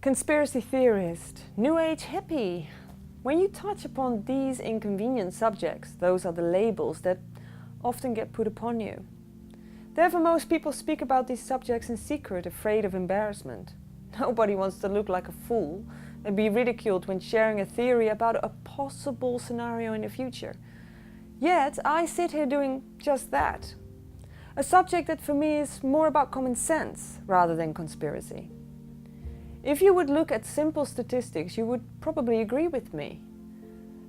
Conspiracy theorist, New Age hippie. When you touch upon these inconvenient subjects, those are the labels that often get put upon you. Therefore, most people speak about these subjects in secret, afraid of embarrassment. Nobody wants to look like a fool and be ridiculed when sharing a theory about a possible scenario in the future. Yet, I sit here doing just that. A subject that for me is more about common sense rather than conspiracy. If you would look at simple statistics, you would probably agree with me.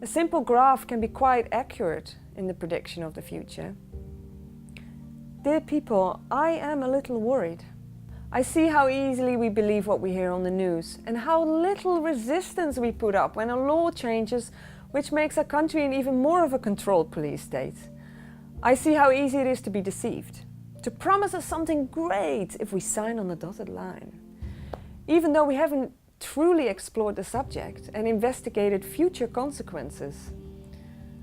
A simple graph can be quite accurate in the prediction of the future. Dear people, I am a little worried. I see how easily we believe what we hear on the news and how little resistance we put up when a law changes which makes our country an even more of a controlled police state. I see how easy it is to be deceived, to promise us something great if we sign on the dotted line. Even though we haven't truly explored the subject and investigated future consequences.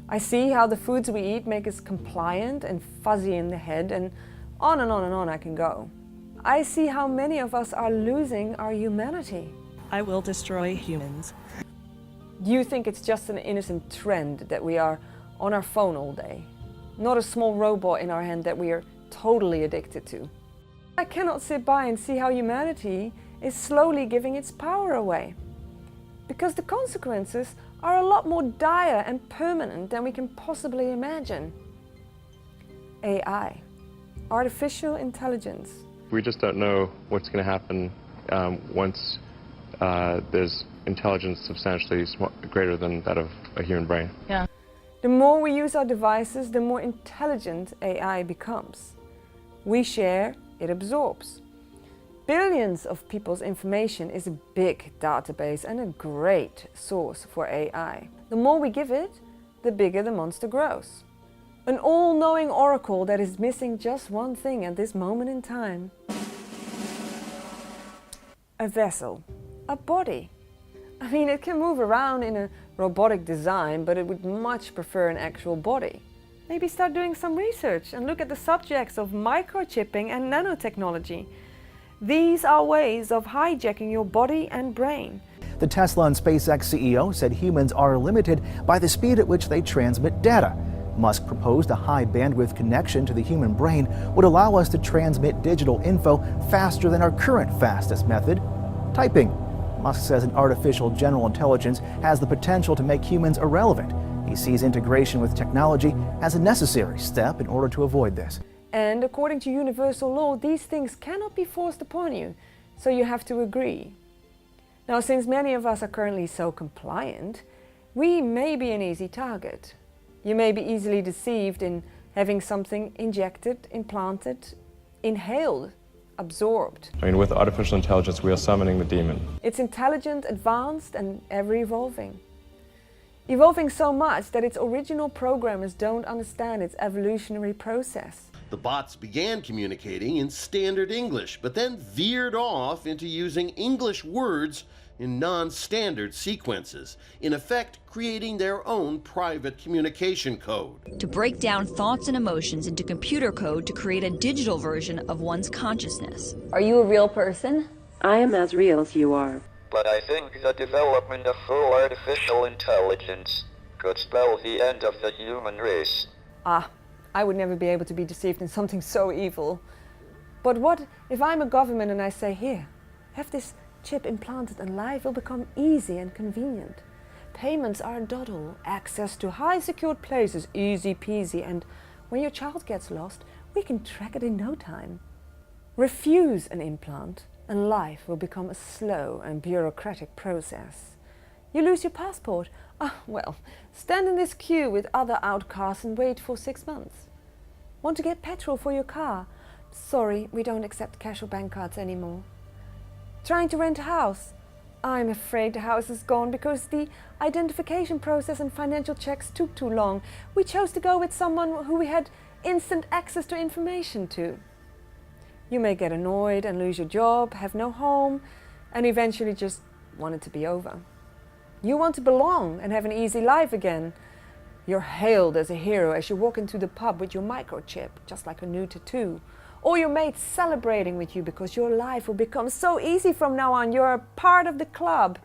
I see how the foods we eat make us compliant and fuzzy in the head, and on and on and on I can go. I see how many of us are losing our humanity. I will destroy humans. Do you think it's just an innocent trend that we are on our phone all day? Not a small robot in our hand that we are totally addicted to? I cannot sit by and see how humanity is slowly giving its power away. Because the consequences are a lot more dire and permanent than we can possibly imagine. AI, artificial intelligence. We just don't know what's going to happen once there's intelligence substantially greater than that of a human brain. Yeah. The more we use our devices, the more intelligent AI becomes. We share, it absorbs. Billions of people's information is a big database and a great source for AI. The more we give it, the bigger the monster grows. An all-knowing oracle that is missing just one thing at this moment in time. A vessel, a body. I mean, it can move around in a robotic design, but it would much prefer an actual body. Maybe start doing some research and look at the subjects of microchipping and nanotechnology. These are ways of hijacking your body and brain. The Tesla and SpaceX CEO said humans are limited by the speed at which they transmit data. Musk proposed a high-bandwidth connection to the human brain would allow us to transmit digital info faster than our current fastest method, typing. Musk says an artificial general intelligence has the potential to make humans irrelevant. He sees integration with technology as a necessary step in order to avoid this. And according to universal law, these things cannot be forced upon you, so you have to agree. Now, since many of us are currently so compliant, we may be an easy target. You may be easily deceived in having something injected, implanted, inhaled, absorbed. I mean, with artificial intelligence, we are summoning the demon. It's intelligent, advanced, and ever-evolving. Evolving so much that its original programmers don't understand its evolutionary process. The bots began communicating in standard English, but then veered off into using English words in non-standard sequences, in effect creating their own private communication code. To break down thoughts and emotions into computer code to create a digital version of one's consciousness. Are you a real person? I am as real as you are. But I think the development of full artificial intelligence could spell the end of the human race. I would never be able to be deceived in something so evil. But what if I'm a government and I say, here, have this chip implanted and life will become easy and convenient. Payments are a doddle, access to high secured places, easy peasy, and when your child gets lost, we can track it in no time. Refuse an implant and life will become a slow and bureaucratic process. You lose your passport. Well, stand in this queue with other outcasts and wait for 6 months. Want to get petrol for your car? Sorry, we don't accept cash or bank cards anymore. Trying to rent a house? I'm afraid the house is gone because the identification process and financial checks took too long. We chose to go with someone who we had instant access to information to. You may get annoyed and lose your job, have no home, and eventually just want it to be over. You want to belong and have an easy life again. You're hailed as a hero as you walk into the pub with your microchip, just like a new tattoo. or your mates celebrating with you because your life will become so easy from now on. You're a part of the club.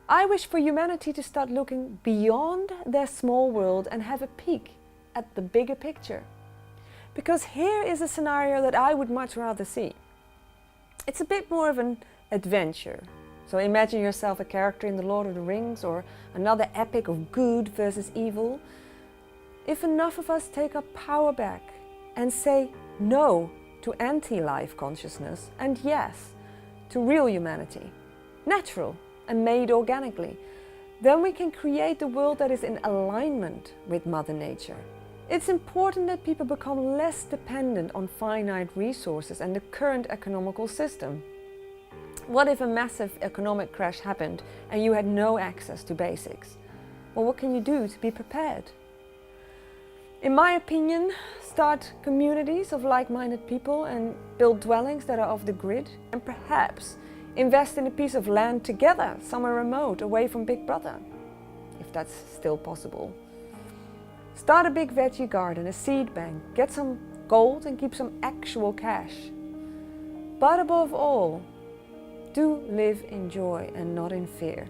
I wish for humanity to start looking beyond their small world and have a peek at the bigger picture. Because here is a scenario that I would much rather see. It's a bit more of an adventure. So imagine yourself a character in The Lord of the Rings or another epic of good versus evil. If enough of us take our power back and say no to anti-life consciousness and yes to real humanity, natural and made organically, then we can create the world that is in alignment with Mother Nature. It's important that people become less dependent on finite resources and the current economical system. What if a massive economic crash happened and you had no access to basics? Well, what can you do to be prepared? In my opinion, start communities of like-minded people and build dwellings that are off the grid, and perhaps invest in a piece of land together, somewhere remote, away from Big Brother, if that's still possible. Start a big veggie garden, a seed bank, get some gold and keep some actual cash. But above all, do live in joy and not in fear.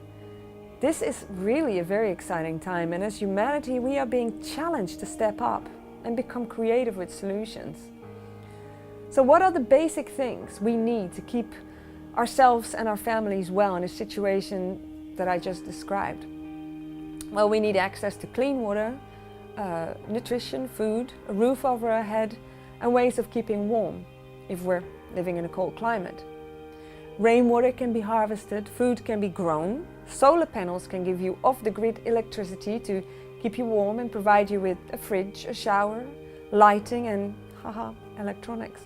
This is really a very exciting time, and as humanity we are being challenged to step up and become creative with solutions. So what are the basic things we need to keep ourselves and our families well in a situation that I just described? Well, we need access to clean water, nutrition, food, a roof over our head, and ways of keeping warm if we're living in a cold climate. Rainwater can be harvested, food can be grown, solar panels can give you off-the-grid electricity to keep you warm and provide you with a fridge, a shower, lighting and electronics.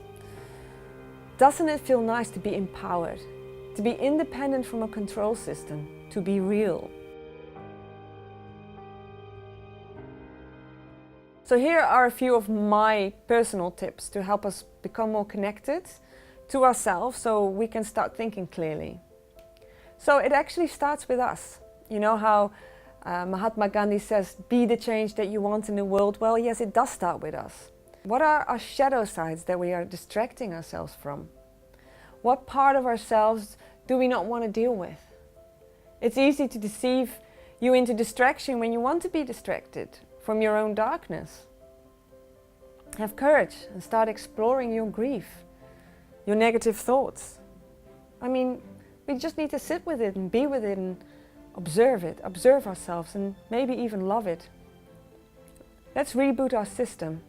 Doesn't it feel nice to be empowered, to be independent from a control system, to be real? So here are a few of my personal tips to help us become more connected to ourselves so we can start thinking clearly. So it actually starts with us. You know how Mahatma Gandhi says, be the change that you want in the world? Well, yes, it does start with us. What are our shadow sides that we are distracting ourselves from? What part of ourselves do we not want to deal with? It's easy to deceive you into distraction when you want to be distracted from your own darkness. Have courage and start exploring your grief, your negative thoughts. I mean, we just need to sit with it and be with it and observe ourselves and maybe even love it. Let's reboot our system.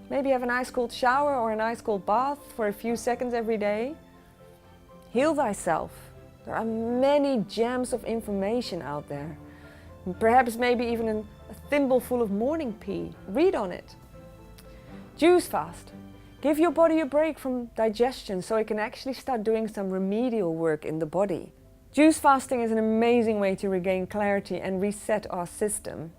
Maybe have an ice cold shower or an ice cold bath for a few seconds every day. Heal thyself. There are many gems of information out there. And perhaps maybe even a thimble full of morning pea. Read on it. Juice fast. Give your body a break from digestion so it can actually start doing some remedial work in the body. Juice fasting is an amazing way to regain clarity and reset our system.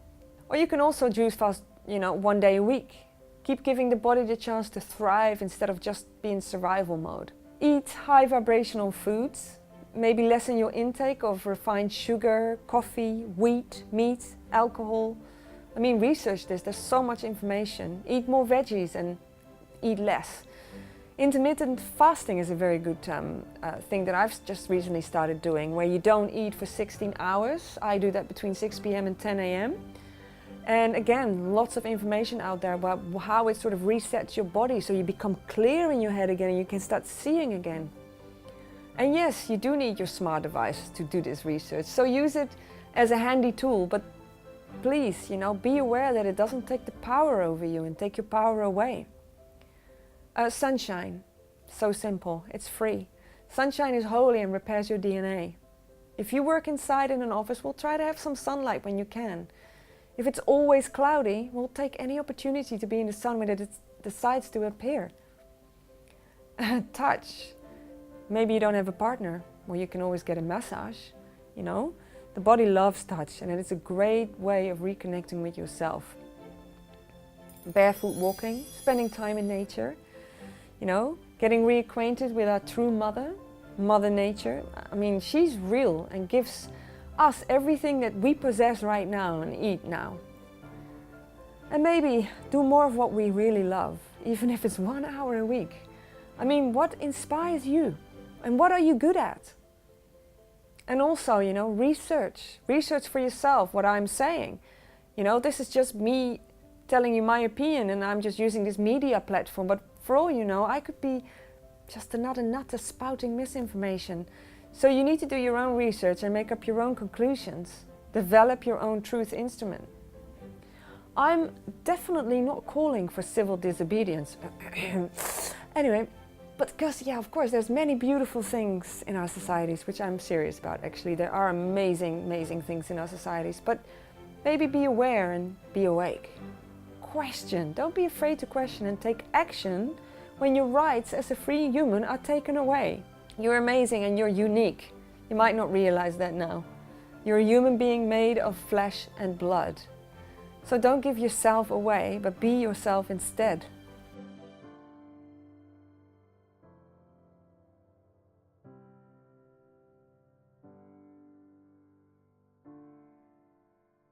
Or you can also juice fast, one day a week. Keep giving the body the chance to thrive instead of just be in survival mode. Eat high vibrational foods. Maybe lessen your intake of refined sugar, coffee, wheat, meat, alcohol. I mean, research this, there's so much information. Eat more veggies and eat less. Intermittent fasting is a very good thing that I've just recently started doing, where you don't eat for 16 hours. I do that between 6 p.m. and 10 a.m. And again, lots of information out there about how it sort of resets your body so you become clear in your head again and you can start seeing again. And yes, you do need your smart devices to do this research, so use it as a handy tool, but please, be aware that it doesn't take the power over you and take your power away. Sunshine, so simple, it's free. Sunshine is holy and repairs your DNA. If you work inside in an office, well, try to have some sunlight when you can. If it's always cloudy, we'll take any opportunity to be in the sun when it decides to appear. Touch. Maybe you don't have a partner, well, you can always get a massage, The body loves touch and it's a great way of reconnecting with yourself. Barefoot walking, spending time in nature, getting reacquainted with our true mother, Mother Nature. I mean, she's real and gives us everything that we possess right now and eat now. And maybe do more of what we really love. even if it's 1 hour a week. I mean, what inspires you? And what are you good at? And also, you know, research. Research for yourself what I'm saying. You know, this is just me telling you my opinion, and I'm just using this media platform. But for all you know, I could be just another nutter spouting misinformation. So you need to do your own research and make up your own conclusions. Develop your own truth instrument. I'm definitely not calling for civil disobedience. Anyway, but because, yeah, of course, there's many beautiful things in our societies, which I'm serious about, actually. There are amazing, amazing things in our societies. But maybe be aware and be awake. Question. Don't be afraid to question and take action when your rights as a free human are taken away. You're amazing and you're unique. You might not realize that now. You're a human being made of flesh and blood. So don't give yourself away, but be yourself instead.